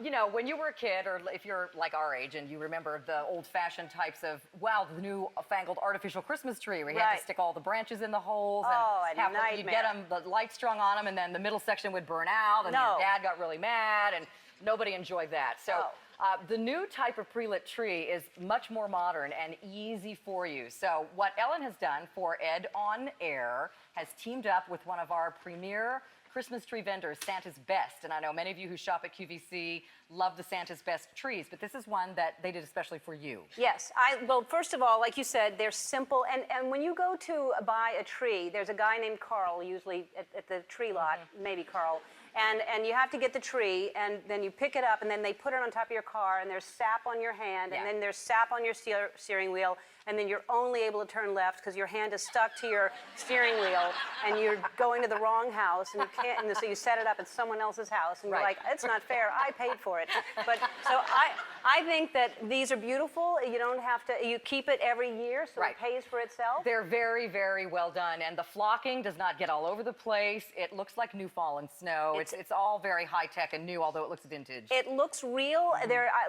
You know, when you were a kid, or if you're like our age and you remember the old-fashioned types of, wow, the new fangled artificial Christmas tree where you had to stick all the branches in the holes and you'd get them, the light strung on them, and then the middle section would burn out, and your dad got really mad, and nobody enjoyed that. So the new type of pre-lit tree is much more modern and easy for you. So what Ellen has done for Ed on Air has teamed up with one of our premier Christmas tree vendors, Santa's Best. And I know many of you who shop at QVC love the Santa's Best trees, but this is one that they did especially for you. Yes. Well, first of all, like you said, they're simple. And when you go to buy a tree, there's a guy named Carl, usually at the tree lot, maybe Carl. And you have to get the tree, and then you pick it up, and then they put it on top of your car, and there's sap on your hand, and then there's sap on your steering wheel, and then you're only able to turn left because your hand is stuck to your steering wheel, and you're going to the wrong house, and you can't, and so you set it up at someone else's house, and you're like, it's not fair, I paid for it. But so I think that these are beautiful. You don't have to, you keep it every year, so it pays for itself. They're very, very well done, and the flocking does not get all over the place. It looks like new fallen snow. It's all very high-tech and new, although it looks vintage. It looks real.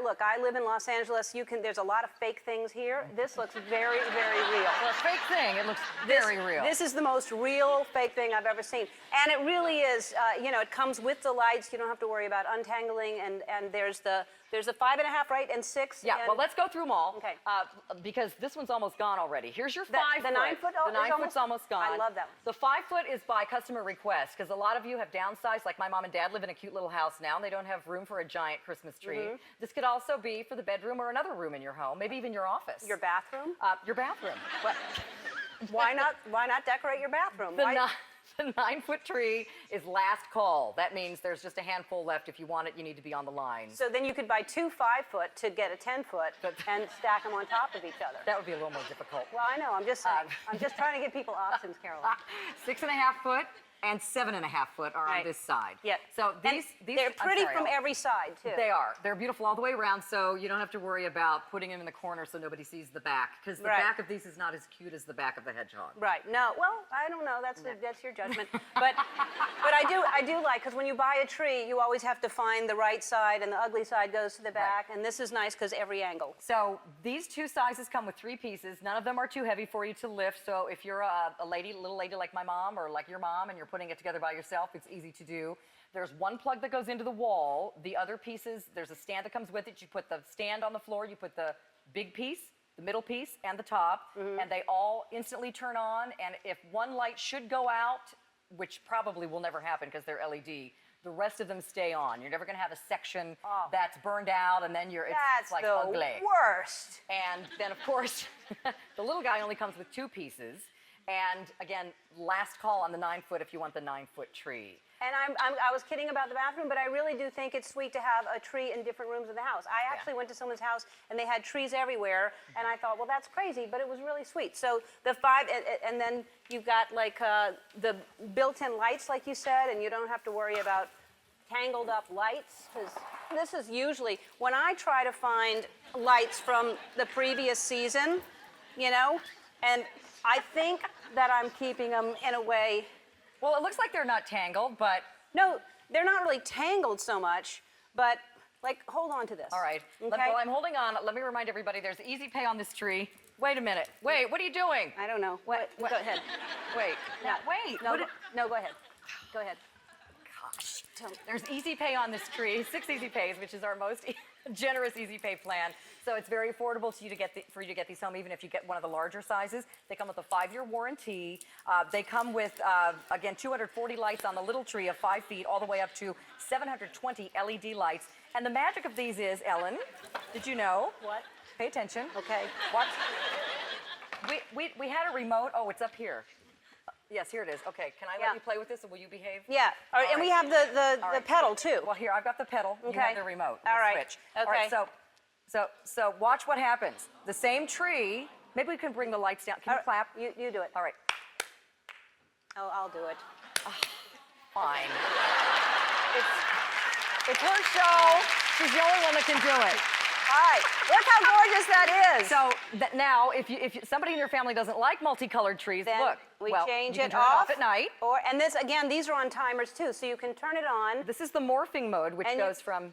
Look, I live in Los Angeles. There's a lot of fake things here. This looks very, very real. For a fake thing, it looks very real. This is the most real fake thing I've ever seen. And it really is, you know, it comes with the lights. You don't have to worry about untangling. And there's a 5.5, right, and 6. Yeah, well, let's go through them all. Okay. Because this one's almost gone already. Here's your 5 foot. The 9 foot? The 9 foot's almost gone. I love that one. The 5 foot is by customer request, because a lot of you have downsized. Like my mom and dad live in a cute little house now, and they don't have room for a giant Christmas tree. This could also be for the bedroom or another room in your home, maybe even your office. Your bathroom? Your bathroom. Why not decorate your bathroom? The 9 foot tree is last call. That means there's just a handful left. If you want it, you need to be on the line. So then you could buy 2 5 foot to get a 10 foot and stack them on top of each other. That would be a little more difficult. Well, I know. I'm just saying. I'm just trying to give people options, Carolyn. 6.5 foot and 7.5 foot are on this side. Yeah. So these they're pretty from every side too. They are. They're beautiful all the way around, so you don't have to worry about putting them in the corner so nobody sees the back, because the back of these is not as cute as the back of the hedgehog. Right. No. Well, I don't know. That's your judgment. But I do like, because when you buy a tree, you always have to find the right side, and the ugly side goes to the back. And this is nice because every angle. So these 2 sizes come with 3 pieces. None of them are too heavy for you to lift. So if you're a little lady like my mom or like your mom, and you're putting it together by yourself, it's easy to do. There's one plug that goes into the wall. The other pieces, there's a stand that comes with it. You put the stand on the floor, you put the big piece, the middle piece, and the top, and they all instantly turn on. And if one light should go out, which probably will never happen because they're LED, the rest of them stay on. You're never going to have a section that's burned out, and then it's like ugly. That's the worst. And then, of course, the little guy only comes with 2 pieces. And again, last call on the 9 foot if you want the 9 foot tree. And I was kidding about the bathroom, but I really do think it's sweet to have a tree in different rooms of the house. I actually went to someone's house, and they had trees everywhere, and I thought, well, that's crazy, but it was really sweet. So the 5, and then you've got like the built-in lights, like you said, and you don't have to worry about tangled up lights, because this is usually, when I try to find lights from the previous season, you know, and I think that I'm keeping them in a way. Well, it looks like they're not tangled, but... No, they're not really tangled so much, but, like, hold on to this. All right. Okay? While I'm holding on, let me remind everybody there's easy pay on this tree. Wait a minute. Wait, what are you doing? I don't know. What? Go ahead. Wait. No, wait. No, go ahead. Go ahead. Gosh. There's easy pay on this tree, 6 easy pays, which is our most generous easy pay plan. So it's very affordable for you to get these home, even if you get one of the larger sizes. They come with a 5-year warranty. They come with, again, 240 lights on the little tree of 5 feet, all the way up to 720 LED lights. And the magic of these is, Ellen, did you know? What? Pay attention. Okay. Watch. We had a remote. Oh, it's up here. Yes, here it is. Okay, can I let you play with this, or will you behave? Yeah. All right, and we have the pedal too. Well, here I've got the pedal. Okay. You have the remote. All right. Switch. Okay. All right. So watch what happens. The same tree. Maybe we can bring the lights down. Can you clap? You do it. All right. Oh, I'll do it. Fine. It's her show. She's the only one that can do it. right. Look how gorgeous that is. So now, if somebody in your family doesn't like multicolored trees, then look. we change you it can turn off it off at night. And this, again, these are on timers too, so you can turn it on. This is the morphing mode, which goes from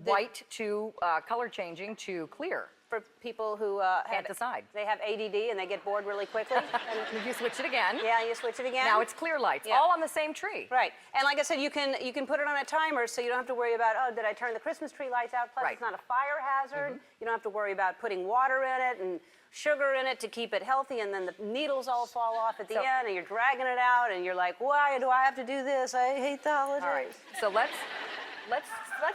white to color changing to clear. For people who can't decide. They have ADD and they get bored really quickly. And you switch it again. Yeah, you switch it again. Now it's clear lights, all on the same tree. Right. And like I said, you can put it on a timer, so you don't have to worry about, oh, did I turn the Christmas tree lights out? Plus, it's not a fire hazard. You don't have to worry about putting water in it and sugar in it to keep it healthy, and then the needles all fall off at the end, and you're dragging it out, and you're like, why do I have to do this? I hate the holidays. All right. So let's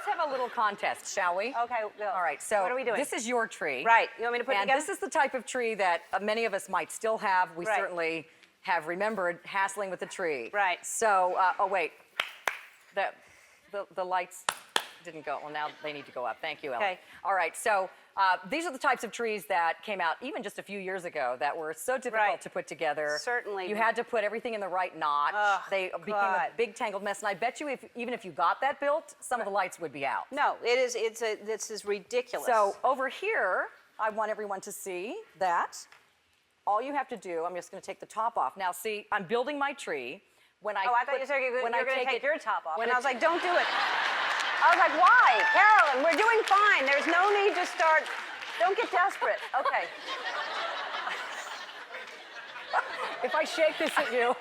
have a little contest, shall we? Okay. Well, all right. So what are we doing? This is your tree. Right. You want me to put it together? And this is the type of tree that many of us might still have. We certainly have remembered hassling with the tree. Right. So, oh wait, the lights didn't go. Well, now they need to go up. Thank you, Ellen. Okay. All right. So these are the types of trees that came out even just a few years ago that were so difficult to put together. Certainly. You had to put everything in the right notch. They became a big tangled mess. And I bet you even if you got that built, some of the lights would be out. No, this is ridiculous. So over here, I want everyone to see that all you have to do, I'm just going to take the top off. Now see, I'm building my tree. When I thought you said you were going to take your top off. And I was like, don't do it. I was like, why? Carolyn, we're doing fine. There's no need to start. Don't get desperate. Okay. If I shake this at you.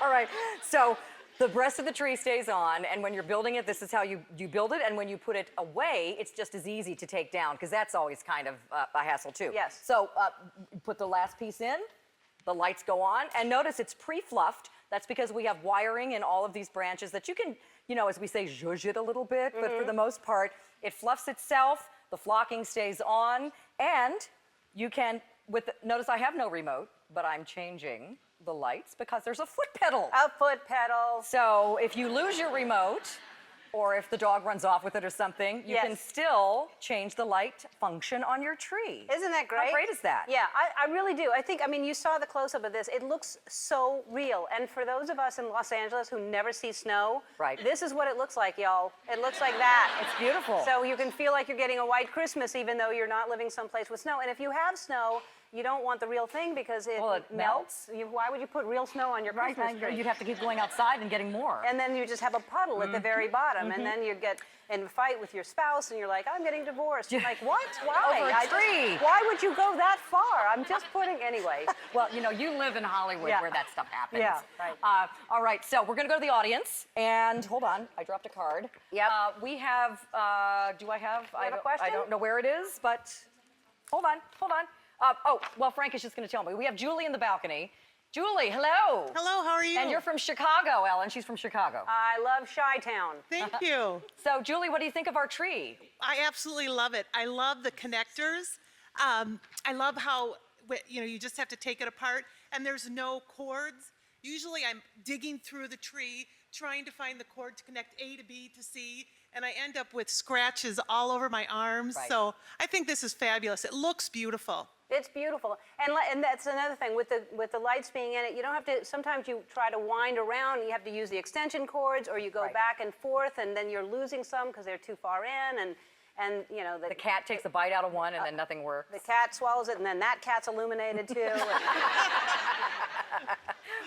All right. So the rest of the tree stays on, and when you're building it, this is how you build it, and when you put it away, it's just as easy to take down, because that's always kind of a hassle too. Yes. So put the last piece in, the lights go on, and notice it's pre-fluffed. That's because we have wiring in all of these branches that you can, as we say, zhuzh it a little bit, but for the most part, it fluffs itself, the flocking stays on, and you can, notice I have no remote, but I'm changing the lights because there's a foot pedal. A foot pedal. So if you lose your remote, or if the dog runs off with it or something, you can still change the light function on your tree. Isn't that great? How great is that? Yeah, I really do. I mean, you saw the close-up of this. It looks so real. And for those of us in Los Angeles who never see snow, this is what it looks like, y'all. It looks like that. It's beautiful. So you can feel like you're getting a white Christmas even though you're not living someplace with snow. And if you have snow, you don't want the real thing because it melts. Why would you put real snow on your Christmas tree? You'd have to keep going outside and getting more. And then you just have a puddle at the very bottom, and then you get in a fight with your spouse, and you're like, I'm getting divorced. You're like, what? Why? Over a tree. Why would you go that far? I'm just putting, anyway. Well, you live in Hollywood where that stuff happens. Yeah, right. All right, so we're going to go to the audience, and hold on, I dropped a card. Yep. We have, do I have? You have a question? I don't know where it is, but hold on. Well, Frank is just going to tell me. We have Julie in the balcony. Julie, hello. Hello, how are you? And you're from Chicago, Ellen. She's from Chicago. I love Chi-Town. Thank you. So, Julie, what do you think of our tree? I absolutely love it. I love the connectors. I love how, you just have to take it apart, and there's no cords. Usually I'm digging through the tree, trying to find the cord to connect A to B to C, and I end up with scratches all over my arms. Right. So I think this is fabulous. It looks beautiful. It's beautiful. And that's another thing, with the lights being in it, you don't have to, sometimes you try to wind around, and you have to use the extension cords, or you go back and forth, and then you're losing some because they're too far in, and the cat takes a bite out of one, and then nothing works. The cat swallows it, and then that cat's illuminated too.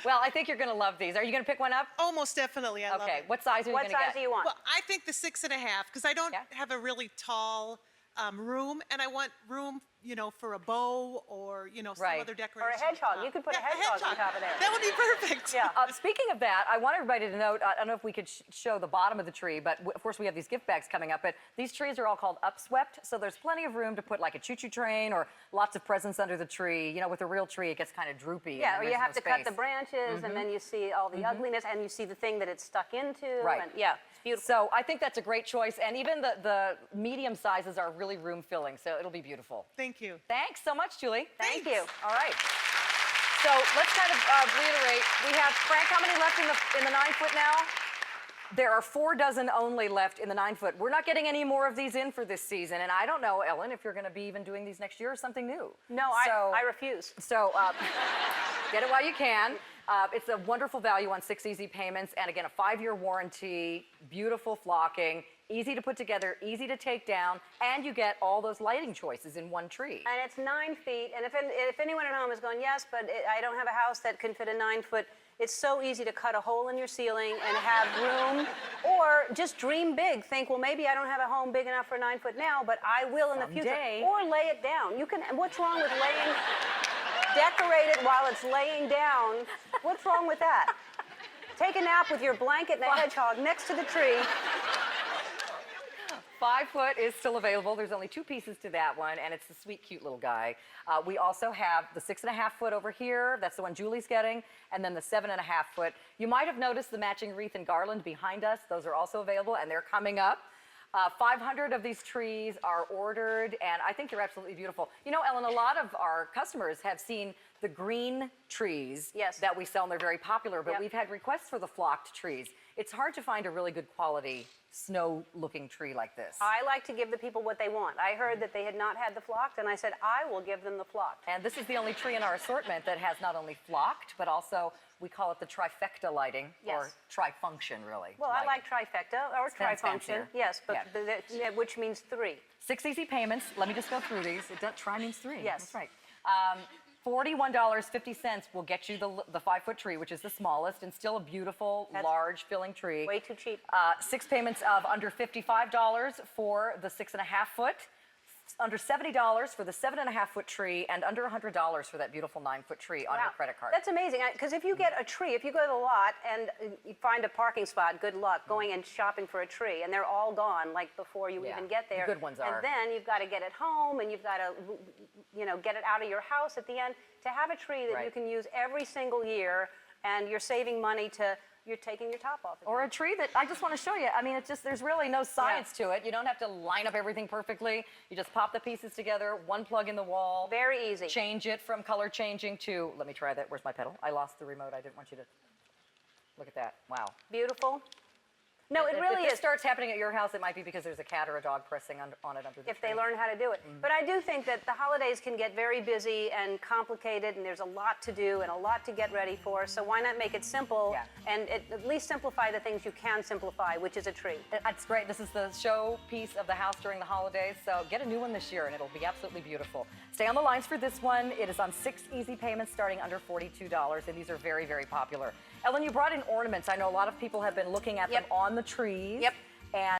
Well, I think you're going to love these. Are you going to pick one up? Oh, most definitely. I love it. Okay, what size are you going to get? What size do you want? Well, I think the 6.5, because I don't have a really tall room, and I want room, for a bow or, some other decoration. Or a hedgehog. You could put a hedgehog on top of there. That would be perfect. Yeah. Speaking of that, I want everybody to note, I don't know if we could show the bottom of the tree, but of course we have these gift bags coming up, but these trees are all called upswept, so there's plenty of room to put like a choo-choo train or lots of presents under the tree. With a real tree, it gets kind of droopy. Yeah, or you have to cut the branches, and then you see all the ugliness, and you see the thing that it's stuck into. Right. And, yeah, it's beautiful. So I think that's a great choice, and even the medium sizes are really room-filling, so it'll be beautiful. Thank you. Thanks so much, Julie. Thank you. All right. So let's kind of reiterate. We have, Frank, how many left in the 9-foot now? There are 4 dozen only left in the 9-foot. We're not getting any more of these in for this season, and I don't know, Ellen, if you're going to be even doing these next year or something new. No, I refuse. So get it while you can. It's a wonderful value on 6 easy payments, and again, a 5-year warranty, beautiful flocking. easy to put together, easy to take down, and you get all those lighting choices in one tree. And it's 9 feet. And if anyone at home is going, yes, but I don't have a house that can fit a 9-foot, it's so easy to cut a hole in your ceiling and have room. Or just dream big. Think, well, maybe I don't have a home big enough for a 9-foot now, but I will in the future. Or lay it down. You can. What's wrong with decorate it while it's laying down? What's wrong with that? Take a nap with your blanket and a hedgehog next to the tree. 5 foot is still available. There's only 2 pieces to that one, and it's the sweet, cute little guy. We also have the 6.5 foot over here. That's the one Julie's getting, and then the 7.5 foot. You might have noticed the matching wreath and garland behind us. Those are also available, and they're coming up. 500 of these trees are ordered, and I think they're absolutely beautiful. You know, Ellen, a lot of our customers have seen the green trees that we sell, and they're very popular, but we've had requests for the flocked trees. It's hard to find a really good quality snow-looking tree like this. I like to give the people what they want. I heard that they had not had the flocked, and I said, I will give them the flocked. And this is the only tree in our assortment that has not only flocked, but also, we call it the trifecta lighting, or trifunction, really. Well, lighting. I like trifecta, or trifunction, yes, but which means 3. 6 easy payments. Let me just go through these. Tri means 3. Yes. That's right. $41.50 will get you the 5 foot tree, which is the smallest and still a beautiful, large filling tree. Way too cheap. 6 payments of under $55 for the 6.5 foot, under $70 for the 7.5 foot tree, and under $100 for that beautiful 9 foot tree on your credit card. That's amazing, because if you get a tree, if you go to the lot and you find a parking spot, good luck going and shopping for a tree, and they're all gone like before you even get there. The good ones are. And then you've got to get it home, and you've got to, get it out of your house at the end. To have a tree that you can use every single year, and you're saving money you're taking your top off. Or a tree that, I just want to show you, I mean, it's just, there's really no science to it. You don't have to line up everything perfectly. You just pop the pieces together, one plug in the wall. Very easy. Change it from color changing to, let me try that, where's my pedal? I lost the remote, I didn't want you to, look at that, wow. Beautiful. No, it really is. If is. It starts happening at your house, it might be because there's a cat or a dog pressing on it under the If tree. they learn how to do it. But I do think that the holidays can get very busy and complicated, and there's a lot to do and a lot to get ready for. So why not make it simple and at least simplify the things you can simplify, which is a tree. That's great. This is the show piece of the house during the holidays. So get a new one this year, and it'll be absolutely beautiful. Stay on the lines for this one. It is on 6 easy payments starting under $42, and these are very, very popular. Ellen, you brought in ornaments. I know a lot of people have been looking at them on the trees. Yep. And